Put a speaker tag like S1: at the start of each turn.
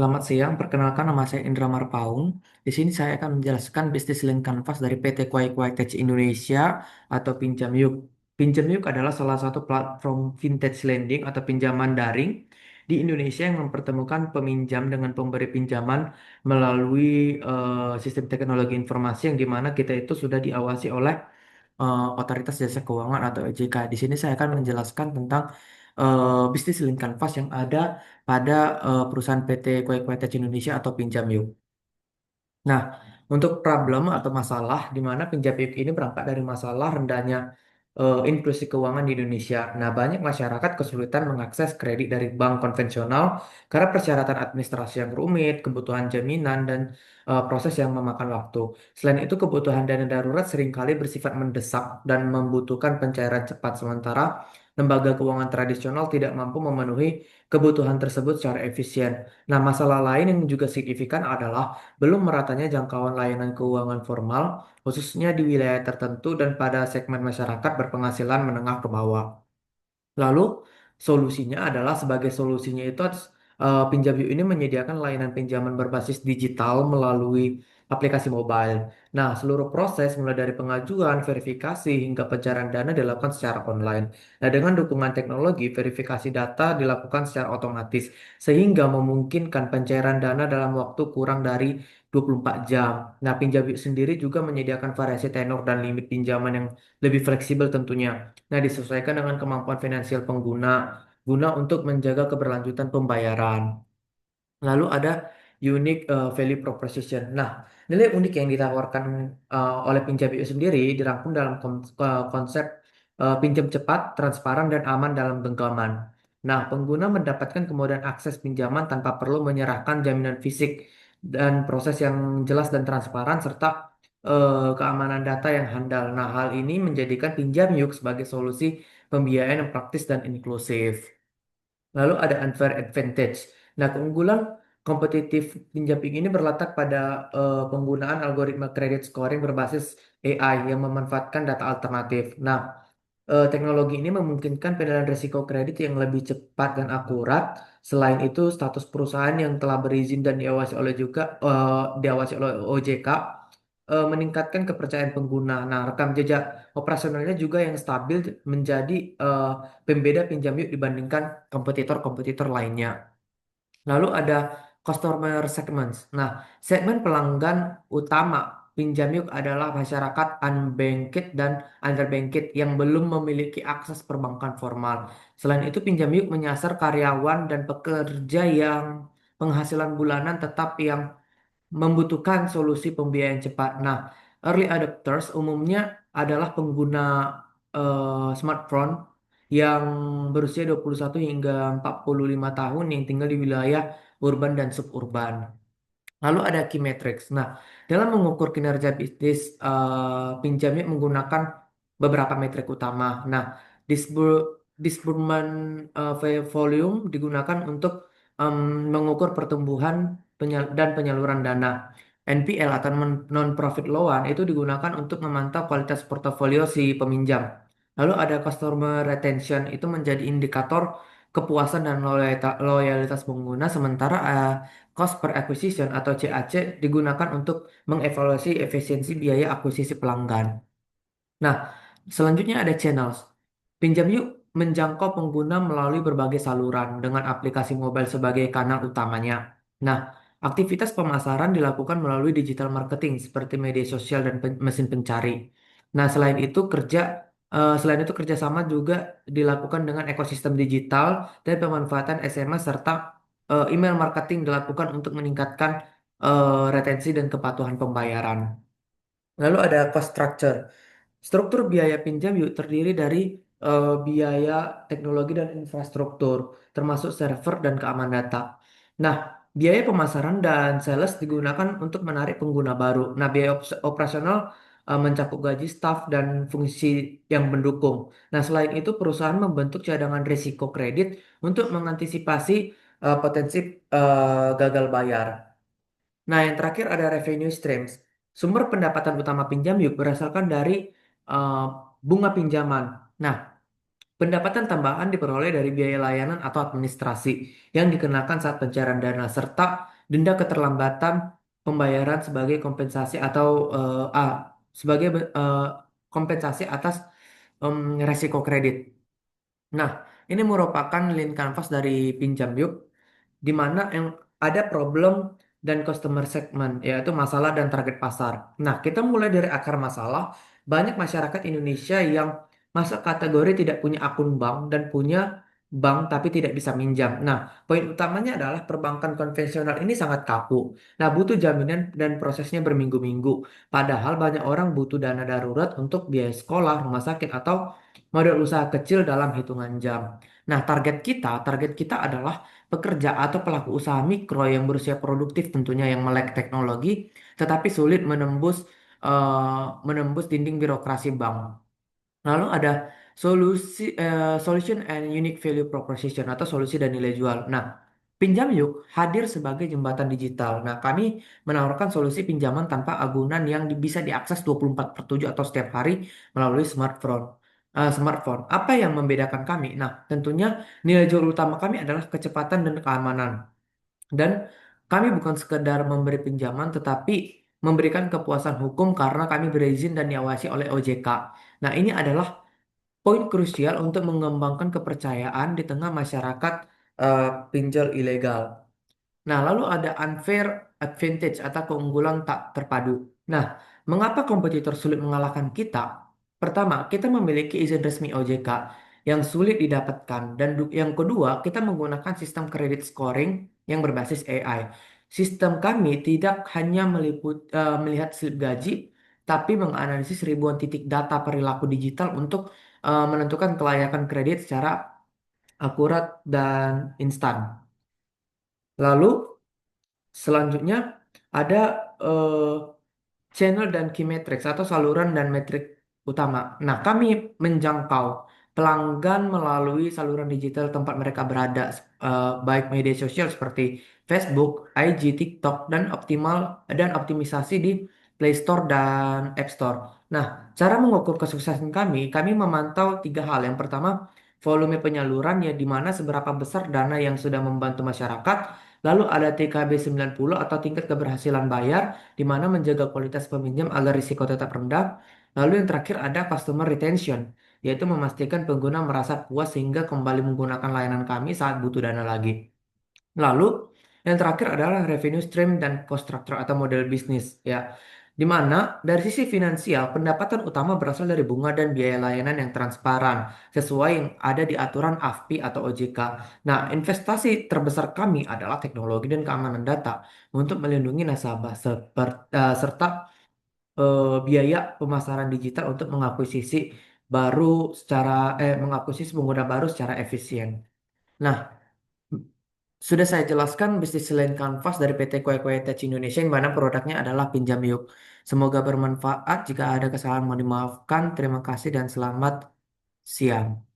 S1: Selamat siang, perkenalkan nama saya Indra Marpaung. Di sini saya akan menjelaskan bisnis link Canvas dari PT Kuai Kuai Tech Indonesia atau Pinjam Yuk. Pinjam Yuk adalah salah satu platform vintage lending atau pinjaman daring di Indonesia yang mempertemukan peminjam dengan pemberi pinjaman melalui sistem teknologi informasi yang dimana kita itu sudah diawasi oleh Otoritas Jasa Keuangan atau OJK. Di sini saya akan menjelaskan tentang bisnis link Canvas yang ada pada perusahaan PT Kue Kue Tech Indonesia atau Pinjam Yuk. Nah, untuk problem atau masalah di mana pinjam PIK ini berangkat dari masalah rendahnya inklusi keuangan di Indonesia. Nah, banyak masyarakat kesulitan mengakses kredit dari bank konvensional karena persyaratan administrasi yang rumit, kebutuhan jaminan, dan proses yang memakan waktu. Selain itu, kebutuhan dana darurat seringkali bersifat mendesak dan membutuhkan pencairan cepat, sementara lembaga keuangan tradisional tidak mampu memenuhi kebutuhan tersebut secara efisien. Nah, masalah lain yang juga signifikan adalah belum meratanya jangkauan layanan keuangan formal, khususnya di wilayah tertentu dan pada segmen masyarakat berpenghasilan menengah ke bawah. Lalu solusinya adalah sebagai solusinya itu Pinjam Yuk ini menyediakan layanan pinjaman berbasis digital melalui aplikasi mobile. Nah, seluruh proses mulai dari pengajuan, verifikasi hingga pencairan dana dilakukan secara online. Nah, dengan dukungan teknologi, verifikasi data dilakukan secara otomatis sehingga memungkinkan pencairan dana dalam waktu kurang dari 24 jam. Nah, Pinjam Yuk sendiri juga menyediakan variasi tenor dan limit pinjaman yang lebih fleksibel tentunya. Nah, disesuaikan dengan kemampuan finansial pengguna guna untuk menjaga keberlanjutan pembayaran. Lalu ada unique value proposition. Nah, nilai unik yang ditawarkan oleh pinjam itu sendiri dirangkum dalam konsep pinjam cepat, transparan, dan aman dalam genggaman. Nah, pengguna mendapatkan kemudahan akses pinjaman tanpa perlu menyerahkan jaminan fisik dan proses yang jelas dan transparan serta keamanan data yang handal. Nah, hal ini menjadikan pinjam yuk sebagai solusi pembiayaan yang praktis dan inklusif. Lalu ada unfair advantage. Nah, keunggulan kompetitif pinjamping ini berletak pada penggunaan algoritma credit scoring berbasis AI yang memanfaatkan data alternatif. Nah, teknologi ini memungkinkan penilaian risiko kredit yang lebih cepat dan akurat. Selain itu, status perusahaan yang telah berizin dan diawasi oleh OJK meningkatkan kepercayaan pengguna. Nah, rekam jejak operasionalnya juga yang stabil menjadi pembeda pinjam yuk dibandingkan kompetitor-kompetitor lainnya. Lalu ada customer segments. Nah, segmen pelanggan utama pinjam yuk adalah masyarakat unbanked dan underbanked yang belum memiliki akses perbankan formal. Selain itu, pinjam yuk menyasar karyawan dan pekerja yang penghasilan bulanan tetap yang membutuhkan solusi pembiayaan cepat. Nah, early adopters umumnya adalah pengguna smartphone yang berusia 21 hingga 45 tahun yang tinggal di wilayah urban dan suburban. Lalu ada key metrics. Nah, dalam mengukur kinerja bisnis pinjamnya menggunakan beberapa metrik utama. Nah, disbursement volume digunakan untuk em, mengukur pertumbuhan dan penyaluran dana. NPL atau non-profit loan itu digunakan untuk memantau kualitas portofolio si peminjam. Lalu ada customer retention itu menjadi indikator kepuasan dan loyalitas pengguna, sementara cost per acquisition atau CAC digunakan untuk mengevaluasi efisiensi biaya akuisisi pelanggan. Nah, selanjutnya ada channels. Pinjam Yuk menjangkau pengguna melalui berbagai saluran dengan aplikasi mobile sebagai kanal utamanya. Nah, aktivitas pemasaran dilakukan melalui digital marketing seperti media sosial dan mesin pencari. Nah, selain itu kerjasama juga dilakukan dengan ekosistem digital dan pemanfaatan SMS serta email marketing dilakukan untuk meningkatkan retensi dan kepatuhan pembayaran. Lalu ada cost structure. Struktur biaya pinjam yuk terdiri dari biaya teknologi dan infrastruktur, termasuk server dan keamanan data. Nah, biaya pemasaran dan sales digunakan untuk menarik pengguna baru. Nah, biaya operasional mencakup gaji staf dan fungsi yang mendukung. Nah, selain itu perusahaan membentuk cadangan risiko kredit untuk mengantisipasi potensi gagal bayar. Nah, yang terakhir ada revenue streams. Sumber pendapatan utama pinjam yuk berdasarkan dari uh, bunga pinjaman. Nah, Pendapatan tambahan diperoleh dari biaya layanan atau administrasi yang dikenakan saat pencairan dana serta denda keterlambatan pembayaran sebagai kompensasi atau sebagai kompensasi atas resiko kredit. Nah, ini merupakan lean canvas dari Pinjam Yuk di mana yang ada problem dan customer segment, yaitu masalah dan target pasar. Nah, kita mulai dari akar masalah. Banyak masyarakat Indonesia yang masuk kategori tidak punya akun bank dan punya bank tapi tidak bisa minjam. Nah, poin utamanya adalah perbankan konvensional ini sangat kaku. Nah, butuh jaminan dan prosesnya berminggu-minggu. Padahal banyak orang butuh dana darurat untuk biaya sekolah, rumah sakit, atau modal usaha kecil dalam hitungan jam. Nah, target kita adalah pekerja atau pelaku usaha mikro yang berusia produktif tentunya yang melek teknologi tetapi sulit menembus dinding birokrasi bank. Lalu ada solution and unique value proposition atau solusi dan nilai jual. Nah, Pinjam Yuk hadir sebagai jembatan digital. Nah, kami menawarkan solusi pinjaman tanpa agunan yang bisa diakses 24/7 atau setiap hari melalui smartphone. Smartphone. Apa yang membedakan kami? Nah, tentunya nilai jual utama kami adalah kecepatan dan keamanan. Dan kami bukan sekedar memberi pinjaman, tetapi memberikan kepuasan hukum karena kami berizin dan diawasi oleh OJK. Nah, ini adalah poin krusial untuk mengembangkan kepercayaan di tengah masyarakat eh, pinjol ilegal. Nah, lalu ada unfair advantage atau keunggulan tak terpadu. Nah, mengapa kompetitor sulit mengalahkan kita? Pertama, kita memiliki izin resmi OJK yang sulit didapatkan. Dan yang kedua, kita menggunakan sistem kredit scoring yang berbasis AI. Sistem kami tidak hanya melihat slip gaji, tapi menganalisis ribuan titik data perilaku digital untuk menentukan kelayakan kredit secara akurat dan instan. Lalu selanjutnya ada eh, channel dan key metrics atau saluran dan metrik utama. Nah, kami menjangkau pelanggan melalui saluran digital tempat mereka berada, baik media sosial seperti Facebook, IG, TikTok, dan optimisasi di Play Store dan App Store. Nah, cara mengukur kesuksesan kami memantau tiga hal. Yang pertama, volume penyaluran ya di mana seberapa besar dana yang sudah membantu masyarakat. Lalu ada TKB 90 atau tingkat keberhasilan bayar di mana menjaga kualitas peminjam agar risiko tetap rendah. Lalu yang terakhir ada customer retention, yaitu memastikan pengguna merasa puas sehingga kembali menggunakan layanan kami saat butuh dana lagi. Lalu yang terakhir adalah revenue stream dan cost structure atau model bisnis ya. Di mana dari sisi finansial pendapatan utama berasal dari bunga dan biaya layanan yang transparan sesuai yang ada di aturan AFPI atau OJK. Nah, investasi terbesar kami adalah teknologi dan keamanan data untuk melindungi nasabah serta biaya pemasaran digital untuk baru mengakuisisi pengguna baru secara efisien. Nah, sudah saya jelaskan bisnis selain Canvas dari PT Kue Kue Tech Indonesia yang mana produknya adalah Pinjam Yuk. Semoga bermanfaat. Jika ada kesalahan mohon dimaafkan. Terima kasih dan selamat siang.